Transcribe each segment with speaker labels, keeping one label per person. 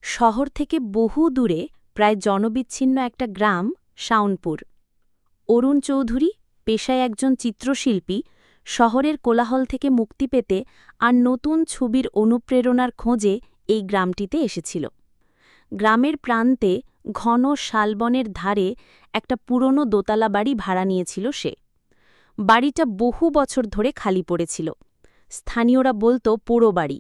Speaker 1: শহর থেকে বহু দূরে প্রায় জনবিচ্ছিন্ন একটা গ্রাম শাওনপুর। অরুণ চৌধুরী পেশায় একজন চিত্রশিল্পী, শহরের কোলাহল থেকে মুক্তি পেতে আর নতুন ছবির অনুপ্রেরণার খোঁজে এই গ্রামটিতে এসেছিল। গ্রামের প্রান্তে ঘন শালবনের ধারে একটা পুরনো দোতলা বাড়ি ভাড়া নিয়েছিল সে। বাড়িটা বহু বছর ধরে খালি পড়েছিল। স্থানীয়রা বলতো পোড়ো বাড়ি,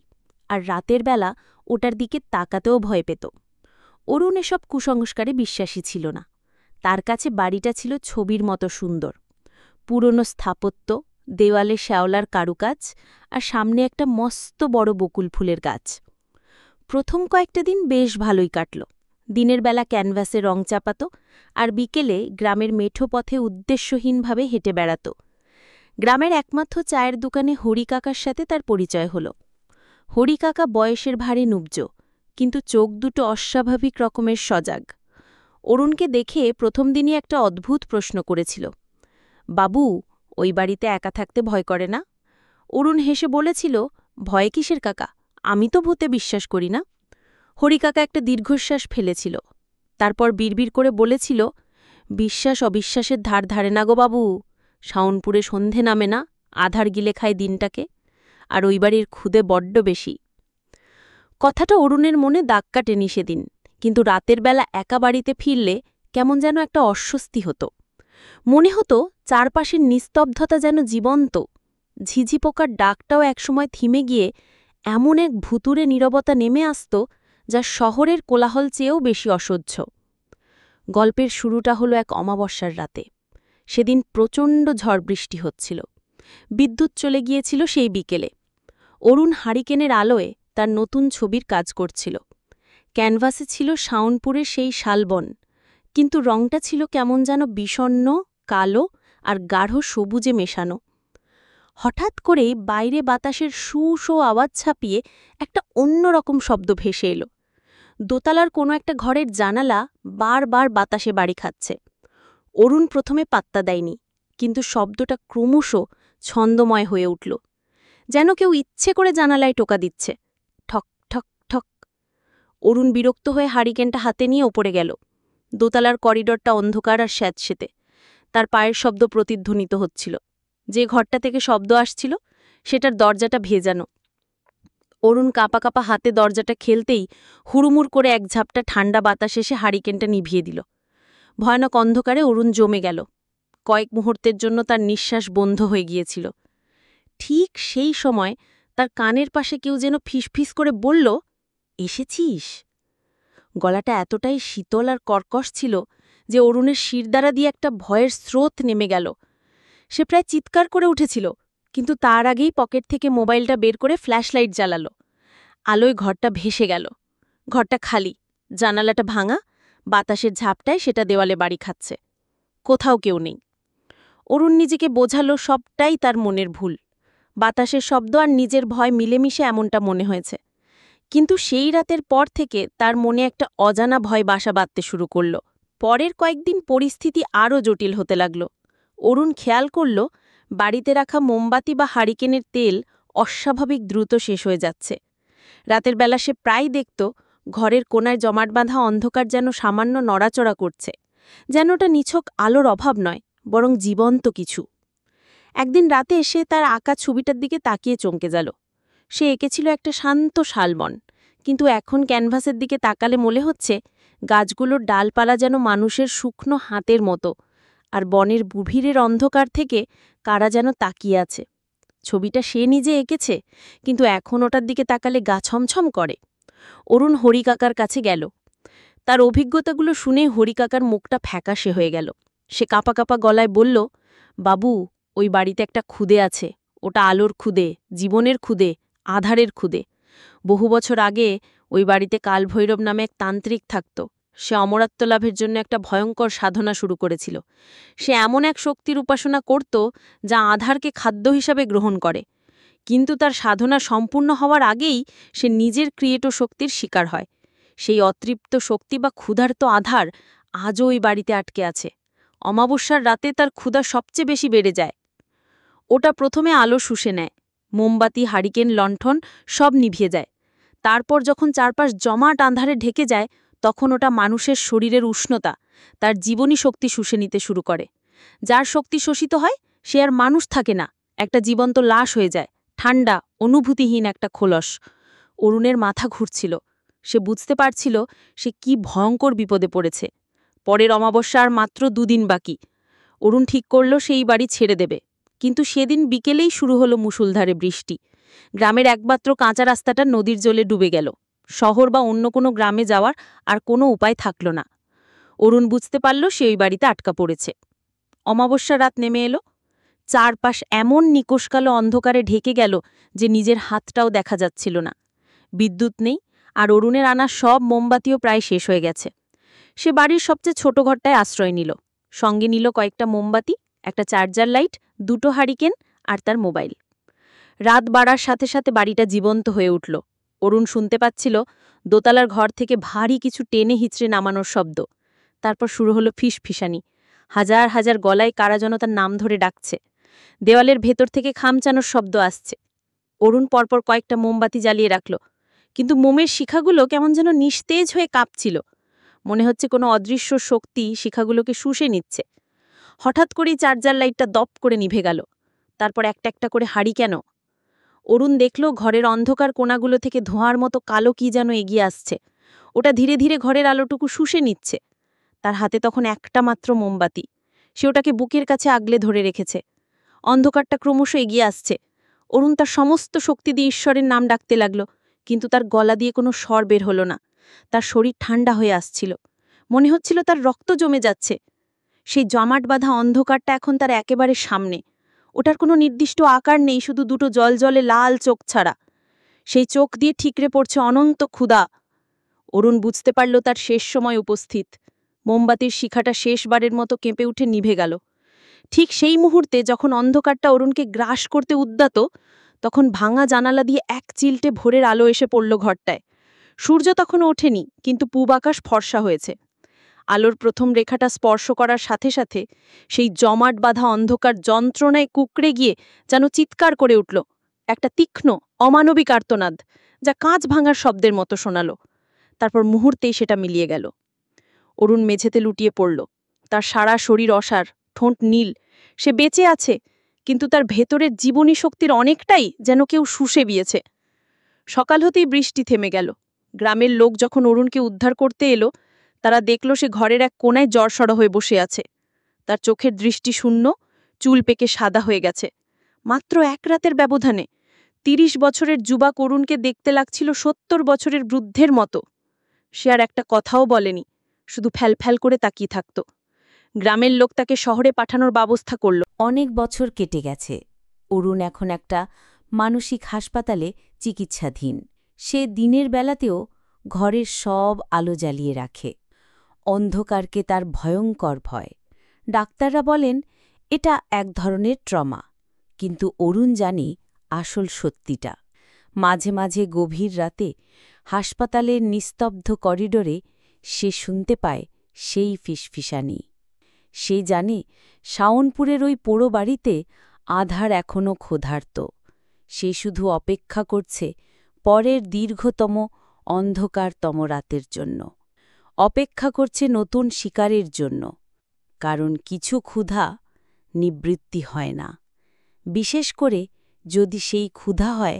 Speaker 1: আর রাতের বেলা ওটার দিকে তাকাতেও ভয় পেত। অরুণ এসব কুসংস্কারে বিশ্বাসী ছিল না। তার কাছে বাড়িটা ছিল ছবির মতো সুন্দর। পুরনো স্থাপত্য, দেওয়ালে শ্যাওলার কারুকাজ, আর সামনে একটা মস্ত বড় বকুল ফুলের গাছ। প্রথম কয়েকটা দিন বেশ ভালোই কাটল। দিনের বেলা ক্যানভাসে রং চাপাত, আর বিকেলে গ্রামের মেঠো পথে উদ্দেশ্যহীনভাবে হেঁটে বেড়াত। গ্রামের একমাত্র চায়ের দোকানে হরিকাকার সাথে তার পরিচয় হল। হরিকাকা বয়সের ভারে নুবজ, কিন্তু চোখ দুটো অস্বাভাবিক রকমের সজাগ। অরুণকে দেখে প্রথম দিনই একটা অদ্ভুত প্রশ্ন করেছিল, বাবু, ওই বাড়িতে একা থাকতে ভয় করে না? অরুণ হেসে বলেছিল, ভয় কিসের কাকা, আমি তো ভূতে বিশ্বাস করি না। হরিকাকা একটা দীর্ঘশ্বাস ফেলেছিল, তারপর বিড়বিড় করে বলেছিল, বিশ্বাস অবিশ্বাসের ধার ধারে না গো বাবু। শাওনপুরে সন্ধে নামে না, আধার গিলে খায় দিনটাকে, আর ওই বাড়ির ক্ষুদে বড্ড বেশি। কথাটা অরুণের মনে দাগ কাটেনি সেদিন, কিন্তু রাতের বেলা একা বাড়িতে ফিরলে কেমন যেন একটা অস্বস্তি হতো। মনে হতো চারপাশের নিস্তব্ধতা যেন জীবন্ত। ঝিঝি পোকার ডাকটাও একসময় থিমে গিয়ে এমন এক ভুতুরে নীরবতা নেমে আসত, যা শহরের কোলাহল চেয়েও বেশি অসহ্য। গল্পের শুরুটা হলো এক অমাবস্যার রাতে। সেদিন প্রচণ্ড ঝড় বৃষ্টি হচ্ছিল। বিদ্যুৎ চলে গিয়েছিল সেই বিকেলে। অরুণ হারিকেনের আলোয় তার নতুন ছবির কাজ করছিল। ক্যানভাসে ছিল শাওনপুরের সেই শালবন, কিন্তু রংটা ছিল কেমন যেন বিষণ্ণ, কালো আর গাঢ় সবুজে মেশানো। হঠাৎ করেই বাইরে বাতাসের শু শো আওয়াজ ছাপিয়ে একটা অন্যরকম শব্দ ভেসে এলো। দোতলার কোনো একটা ঘরের জানালা বারবার বাতাসে বাড়ি খাচ্ছে। অরুণ প্রথমে পাত্তা দেয়নি, কিন্তু শব্দটা ক্রমশ ছন্দময় হয়ে উঠল, যেন কেউ ইচ্ছে করে জানালায় টোকা দিচ্ছে। ঠক ঠক ঠক। অরুণ বিরক্ত হয়ে হারিকেনটা হাতে নিয়ে ওপরে গেল। দোতলার করিডরটা অন্ধকার আর স্যাঁতসেঁতে। তার পায়ের শব্দ প্রতিধ্বনিত হচ্ছিল। যে ঘরটা থেকে শব্দ আসছিল সেটার দরজাটা ভেজানো। অরুণ কাঁপা কাঁপা হাতে দরজাটা খেলতেই হুড়ুমুড় করে এক ঝাপটা ঠান্ডা বাতাস এসে হারিকেনটা নিভিয়ে দিল। ভয়ানক অন্ধকারে অরুণ জমে গেল। কয়েক মুহূর্তের জন্য তার নিঃশ্বাস বন্ধ হয়ে গিয়েছিল। ঠিক সেই সময় তার কানের পাশে কেউ যেন ফিসফিস করে বলল, এসেছিস? গলাটা এতটাই শীতল আর কর্কশ ছিল যে অরুণের শিরদাঁড়া দিয়ে একটা ভয়ের স্রোত নেমে গেল। সে প্রায় চিৎকার করে উঠেছিল, কিন্তু তার আগেই পকেট থেকে মোবাইলটা বের করে ফ্ল্যাশলাইট জ্বালাল। আলোয় ঘরটা ভেসে গেল। ঘরটা খালি, জানালাটা ভাঙা, বাতাসের ঝাপটায় সেটা দেওয়ালে বাড়ি খাচ্ছে। কোথাও কেউ নেই। অরুণ নিজেকে বোঝালো সবটাই তার মনের ভুল। বাতাসের শব্দ আর নিজের ভয় মিলেমিশে এমনটা মনে হয়েছে। কিন্তু সেই রাতের পর থেকে তার মনে একটা অজানা ভয় বাসা বাঁধতে শুরু করল। পরের কয়েকদিন পরিস্থিতি আরও জটিল হতে লাগল। অরুণ খেয়াল করল বাড়িতে রাখা মোমবাতি বা হারিকেনের তেল অস্বাভাবিক দ্রুত শেষ হয়ে যাচ্ছে। রাতের বেলা সে প্রায় দেখত ঘরের কোনায় জমাট বাঁধা অন্ধকার যেন সামান্য নড়াচড়া করছে, যেন ওটা নিছক আলোর অভাব নয়, বরং জীবন্ত কিছু। একদিন রাতে এসে তার আঁকা ছবিটার দিকে তাকিয়ে চমকে গেল। সে এঁকেছিল একটা শান্ত শালবন, কিন্তু এখন ক্যানভাসের দিকে তাকালে মনে হচ্ছে গাছগুলোর ডালপালা যেন মানুষের শুকনো হাতের মতো, আর বনের গভীরের অন্ধকার থেকে কারা যেন তাকিয়ে আছে। ছবিটা সে নিজে এঁকেছে, কিন্তু এখন ওটার দিকে তাকালে গা ছমছম করে। অরুণ হরিকাকার কাছে গেল। তার অভিজ্ঞতাগুলো শুনে হরিকাকার মুখটা ফ্যাকাশে হয়ে গেল। সে কাঁপা কাঁপা গলায় বলল, বাবু, ওই বাড়িতে একটা খুদে আছে। ওটা আলোর খুদে, জীবনের খুদে, আধারের খুদে। বহু বছর আগে ওই বাড়িতে কালভৈরব নামে এক তান্ত্রিক থাকত। সে অমরত্ব লাভের জন্য একটা ভয়ঙ্কর সাধনা শুরু করেছিল। সে এমন এক শক্তির উপাসনা করত যা আধারকে খাদ্য হিসাবে গ্রহণ করে, কিন্তু তার সাধনা সম্পূর্ণ হওয়ার আগেই সে নিজের ক্রিয়েটো শক্তির শিকার হয়। সেই অতৃপ্ত শক্তি বা ক্ষুধার্ত আধার আজও ওই বাড়িতে আটকে আছে। অমাবস্যার রাতে তার ক্ষুধা সবচেয়ে বেশি বেড়ে যায়। ওটা প্রথমে আলো শুষে নেয়। মোমবাতি, হারিকেন, লণ্ঠন সব নিভিয়ে যায়। তারপর যখন চারপাশ জমাট আঁধারে ঢেকে যায় তখন ওটা মানুষের শরীরের উষ্ণতা, তার জীবনী শক্তি শুষে নিতে শুরু করে। যার শক্তি শোষিত হয় সে আর মানুষ থাকে না, একটা জীবন্ত লাশ হয়ে যায়, ঠান্ডা, অনুভূতিহীন একটা খোলস। অরুণের মাথা ঘুরছিল। সে বুঝতে পারছিল সে কি ভয়ঙ্কর বিপদে পড়েছে। পরের অমাবস্যা আর মাত্র 2 দিন বাকি। অরুণ ঠিক করল সেই বাড়ি ছেড়ে দেবে। কিন্তু সেদিন বিকেলেই শুরু হলো মুষলধারে বৃষ্টি। গ্রামের একমাত্র কাঁচা রাস্তাটা নদীর জলে ডুবে গেল। শহর বা অন্য কোনো গ্রামে যাওয়ার আর কোনো উপায় থাকল না। অরুণ বুঝতে পারল সে ওই বাড়িতে আটকা পড়েছে। অমাবস্যা রাত নেমে এলো। চারপাশ এমন নিকোষকালো অন্ধকারে ঢেকে গেল যে নিজের হাতটাও দেখা যাচ্ছিল না। বিদ্যুৎ নেই, আর অরুণের আনা সব মোমবাতিও প্রায় শেষ হয়ে গেছে। সে বাড়ির সবচেয়ে ছোট ঘরটায় আশ্রয় নিল। সঙ্গে নিল কয়েকটা মোমবাতি, একটা চার্জার লাইট, 2টো হারিকেন আর তার মোবাইল। রাত বাড়ার সাথে সাথে বাড়িটা জীবন্ত হয়ে উঠল। অরুণ শুনতে পাচ্ছিল দোতলার ঘর থেকে ভারী কিছু টেনে হিচড়ে নামানোর শব্দ। তারপর শুরু হলো ফিসফিসানি। হাজার হাজার গলায় কারা যেন তার নাম ধরে ডাকছে। দেওয়ালের ভেতর থেকে খামচানোর শব্দ আসছে। অরুণ পরপর কয়েকটা মোমবাতি জ্বালিয়ে রাখল, কিন্তু মোমের শিখাগুলো কেমন যেন নিস্তেজ হয়ে কাঁপছিল। মনে হচ্ছে কোনো অদৃশ্য শক্তি শিখাগুলোকে শুষে নিচ্ছে। হঠাৎ করেই চার্জার লাইটটা দপ করে নিভে গেল। তারপর একটা একটা করে হাড়ি কেন। অরুণ দেখল ঘরের অন্ধকার কোণাগুলো থেকে ধোঁয়ার মতো কালো কি যেন এগিয়ে আসছে। ওটা ধীরে ধীরে ঘরের আলোটুকু শুষে নিচ্ছে। তার হাতে তখন একটা মাত্র মোমবাতি। সে ওটাকে বুকের কাছে আগলে ধরে রেখেছে। অন্ধকারটা ক্রমশ এগিয়ে আসছে। অরুণ তার সমস্ত শক্তি দিয়ে ঈশ্বরের নাম ডাকতে লাগল, কিন্তু তার গলা দিয়ে কোনো স্বর বের হলো না। তার শরীর ঠান্ডা হয়ে আসছিল। মনে হচ্ছিল তার রক্ত জমে যাচ্ছে। সেই জমাট বাঁধা অন্ধকারটা এখন তার একেবারে সামনে। ওটার কোনো নির্দিষ্ট আকার নেই, শুধু 2টো জলজলে লাল চোখ ছাড়া। সেই চোখ দিয়ে ঠিকরে পড়ছে অনন্ত ক্ষুধা। অরুণ বুঝতে পারল তার শেষ সময় উপস্থিত। মোমবাতির শিখাটা শেষবারের মতো কেঁপে উঠে নিভে গেল। ঠিক সেই মুহূর্তে যখন অন্ধকারটা অরুণকে গ্রাস করতে উদ্যত, তখন ভাঙা জানালা দিয়ে এক চিলটে ভোরের আলো এসে পড়ল ঘরটায়। সূর্য তখনও ওঠেনি, কিন্তু পূব আকাশ ফর্সা হয়েছে। আলোর প্রথম রেখাটা স্পর্শ করার সাথে সাথে সেই জমাট বাঁধা অন্ধকার যন্ত্রণায় কুঁকড়ে গিয়ে যেন চিৎকার করে উঠল, একটা তীক্ষ্ণ, অমানবিক আর্তনাদ, যা কাঁচ ভাঙার শব্দের মতো শোনাল। তারপর মুহূর্তেই সেটা মিলিয়ে গেল। অরুণ মেঝেতে লুটিয়ে পড়ল। তার সারা শরীর অসাড়, ঠোঁট নীল। সে বেঁচে আছে, কিন্তু তার ভেতরের জীবনী শক্তির অনেকটাই যেন কেউ শুষে বিয়েছে। সকাল হতেই বৃষ্টি থেমে গেল। গ্রামের লোক যখন অরুণকে উদ্ধার করতে এলো, তারা দেখল সে ঘরের এক কোণায় জ্বরসড় হয়ে বসে আছে। তার চোখের দৃষ্টি শূন্য, চুল পেকে সাদা হয়ে গেছে। মাত্র 1 রাতের ব্যবধানে 30 বছরের যুবক অরুণকে দেখতে লাগছিল 70 বছরের বৃদ্ধের মতো। সে আর একটা কথাও বলেনি, শুধু ফ্যালফ্যাল করে তাকিয়ে থাকত। গ্রামের লোক তাকে শহরে পাঠানোর ব্যবস্থা করল।
Speaker 2: অনেক বছর কেটে গেছে। অরুণ এখন একটা মানসিক হাসপাতালে চিকিৎসাধীন। সে দিনের বেলাতেও ঘরের সব আলো জ্বালিয়ে রাখে। অন্ধকারকে তার ভয়ঙ্কর ভয়। ডাক্তাররা বলেন এটা এক ধরনের ট্রমা, কিন্তু অরুণ জানে আসল সত্যিটা। মাঝে মাঝে গভীর রাতে হাসপাতালের নিস্তব্ধ করিডোরে সে শুনতে পায় সেই ফিসফিসানি। সে জানে শাওনপুরের ওই পোড়ো বাড়িতে আধার এখনও ক্ষুধার্ত। সে শুধু অপেক্ষা করছে পরের দীর্ঘতম অন্ধকারতম রাতের জন্য। অপেক্ষা করছে নতুন শিকারের জন্য। কারণ কিছু ক্ষুধা নিবৃত্তি হয় না, বিশেষ করে যদি সেই ক্ষুধা হয়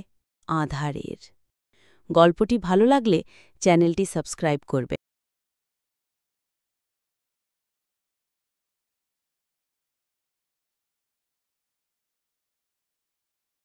Speaker 2: আঁধারের। গল্পটি ভালো লাগলে চ্যানেলটি সাবস্ক্রাইব করবে।